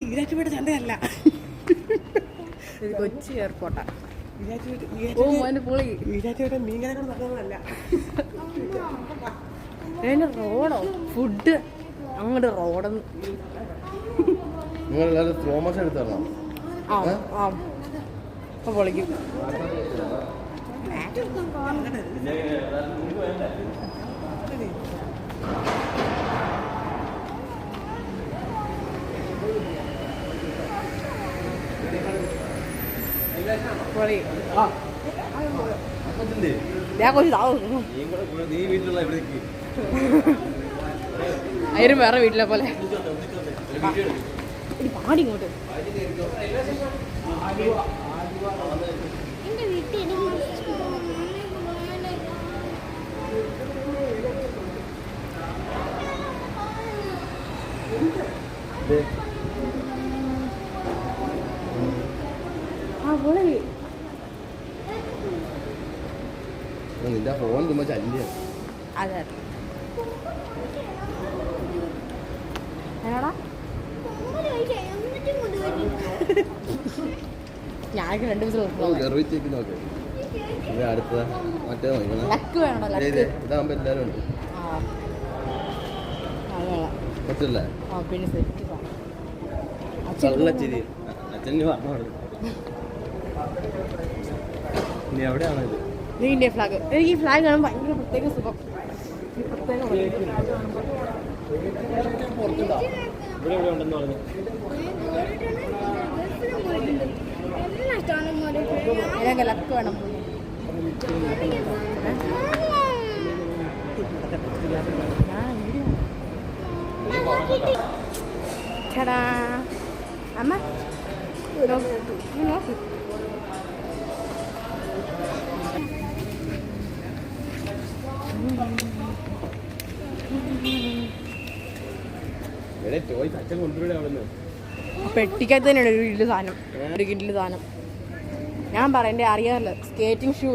ഈരാറ്റുപേട്ട ചന്തയല്ല, കൊച്ചി എയർപോർട്ടാണ്. ഈരാറ്റുപേട്ട മീൻകടകൾ നടന്നതല്ല. അതിന്റെ റോഡോ ഫുഡ് അങ്ങോട്ട് റോഡൊന്നും നിങ്ങളെല്ലാവരും സ്ലോ മോഷൻ എടുത്ത് തരണം. പൊളിക്കും. അയരും വേറെ വീട്ടിലെ പോലെ പാടി ഇങ്ങോട്ട്. നിന്റെ ഫോൺ ചുമ്മാ ചല്ലിയ. അതെ ഞാനൊക്കെ 2 ദിവസം നോക്ക്. അടുത്ത മറ്റേ ഇതാകുമ്പോ എല്ലാരും ഉണ്ട്. പറ്റില്ലേ? ചള്ളച്ചിരി അച്ഛന് പറഞ്ഞു. ഇനി എവിടെയാണിത്? India flag. എനിക്ക് ഈ ഫ്ലാഗ് കാണാൻ ഭയങ്കര പ്രത്യേക സുഖം. ലക്ക് വേണം. ചേടാ അമ്മ നോക്ക്. പെട്ടിക്കകത്ത് തന്നെയാണ് ഒരു കിലോ സാധനം. 1 കിലോ സാധനം ഞാൻ പറയണ്ടേ അറിയാറില്ല. സ്കേറ്റിംഗ് ഷൂ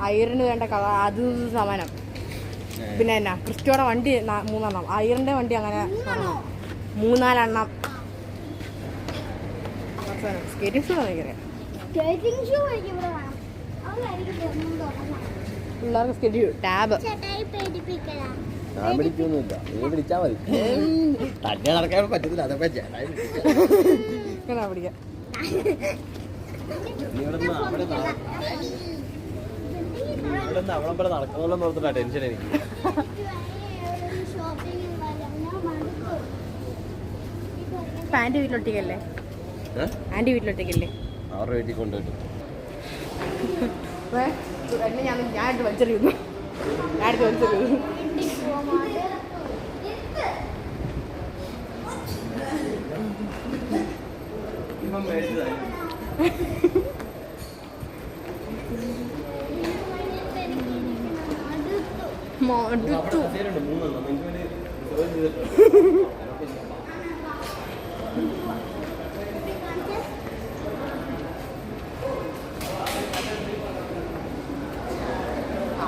അയറിന് വേണ്ട കളർ അത് സമാനം. പിന്നെ എന്നാ ക്രിസ്റ്റോയുടെ വണ്ടി 3 എണ്ണം, അയറിന്റെ വണ്ടി അങ്ങനെ 3-4 എണ്ണം. സ്കേറ്റിംഗ് ഷൂ എനിക്കറിയാം. പിള്ളേർക്ക് സ്കേറ്റ് ടാബ് ഞാൻ പിടിക്കൊന്നുമില്ല, നീ പിടിച്ചാ മതി. തന്നെ നടക്കാൻ പറ്റത്തില്ല, അതൊക്കെ പിടിക്കാം. അവിടെ നടക്കുന്നോളം നോർത്തിട്ടാ ടെൻഷൻ എനിക്ക്. ആൻറ്റി വീട്ടിലൊട്ടിക്കല്ലേ? ആൻറ്റി വീട്ടിലൊട്ടിക്കല്ലേ? അവരുടെ വീട്ടിൽ കൊണ്ടുപോയിട്ടു ഞാനിട്ട് വലിച്ചെറിയുന്നു. ഞാനിട്ട് വലിച്ചെറിയുന്നു.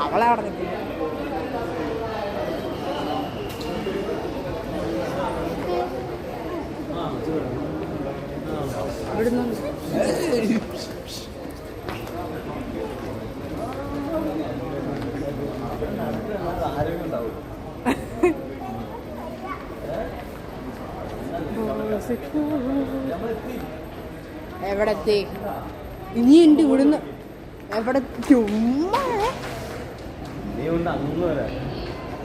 അവളെ അവിടെ നിൽക്കുന്നു. ഇവിടുന്ന് എവിടെ എത്തി? ഇനി ഉണ്ട് ഇവിടുന്ന് എവിടെ? ചുമ്മാ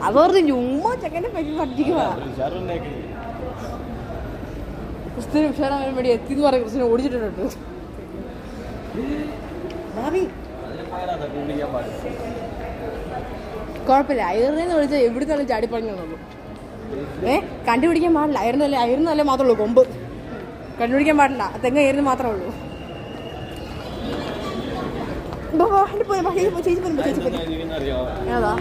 അവർക്ക് ചുമ്മാ ചെക്കനെ പറ്റി പഠിക്കുക. ക്രിസ്ത്യന് ഉഷാറാൻ വേണ്ടി എത്തിന്ന് പറയും. ക്രിസ്ത്യനെ ഓടിച്ചിട്ടുണ്ട്. കുഴപ്പമില്ല. അയറിനെന്ന് വിളിച്ചാൽ എവിടുന്നാലും ചാടിപ്പറഞ്ഞുള്ളൂ. കണ്ടുപിടിക്കാൻ പാടില്ല. അയറിനല്ലേ മാത്രമേ ഉള്ളൂ കൊമ്പ്. കണ്ടുപിടിക്കാൻ പാടില്ല. തെങ്ങ് അയറിന് മാത്രമേ ഉള്ളൂ. ഏതാ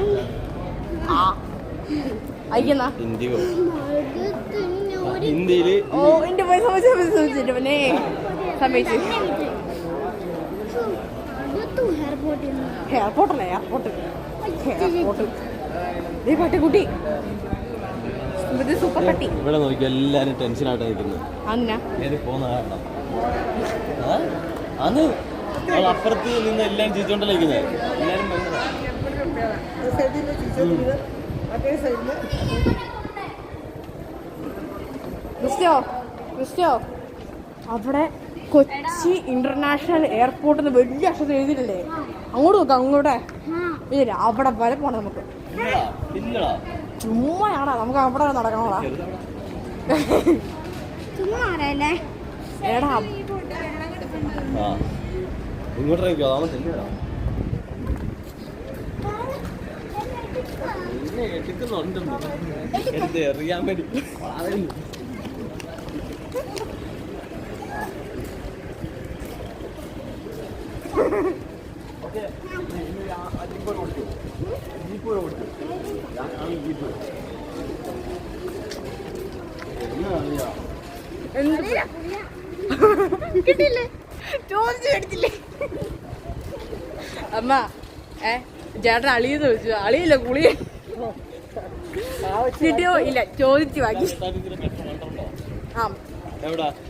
അയക്കെന്നാ? ഓ എന്റെ പോയി സമ്മതിച്ചു. പിന്നെ സമ്മതിച്ചു. എയർപോർട്ടല്ലേ? എയർപോർട്ട്. പട്ടിക്കുട്ടി ഇത് സൂപ്പർ കട്ടി. ഇവിടെ നോക്കി എല്ലാരും ടെൻഷനായിട്ട് നിൽക്കുന്നത്. അതിനാ ഏത് പോകുന്ന കാരണം അന്ന് അപ്പുറത്ത് നിന്ന് എല്ലാം ചിരിച്ചോണ്ടല്ലേ ഇരിക്കുന്നത്. എല്ലാരും ക്രിസ്റ്റോ അവിടെ കൊച്ചി ഇന്റർനാഷണൽ എയർപോർട്ടിൽ വലിയ അക്ഷരത്തിൽ എഴുതിയിട്ടില്ലേ? അങ്ങോട്ട് നോക്കാം, അങ്ങോട്ടെ ഇല്ല അവിടെ വരെ പോണം നമുക്ക്. ചുമ്മായാടാ, നമുക്ക് അവിടെ നടക്കണോടാ. എടാ ഇങ്ങോട്ടേക്കോ എടുക്കുന്നുണ്ട് എറിയാൻ വേണ്ടി. കിട്ടില്ലേ? ചോദിച്ചു മേടിച്ചില്ലേ? അമ്മ ചേട്ടൻ അളിയെന്ന് ചോദിച്ചു. അളിയില്ല, കുളി കിട്ടിയോ? ഇല്ല, ചോദിച്ചു വാങ്ങി. ആ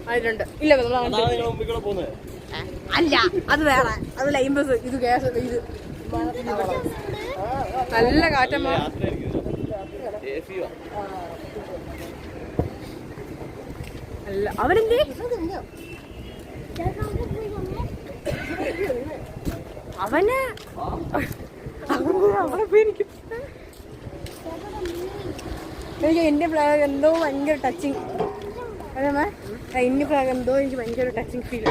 അതിലുണ്ട്. ഇല്ല അല്ല, അത് വേറെ, അത് ലൈൻ ബസ്, ഇത് ഗ്യാസ്. ഇത് നല്ല കാറ്റമ്മ. അല്ല അവനെന്തേ അവന് അവിടെ പോയിരിക്കും. എനിക്ക് എൻ്റെ ഫ്ലാഗ് എന്തോ ഭയങ്കര ടച്ചിങ്. അതെ ഇന്ത്യ ഫ്ലാഗ് എന്തോ എനിക്ക് ഭയങ്കര ടച്ചിങ് ഫീൽ.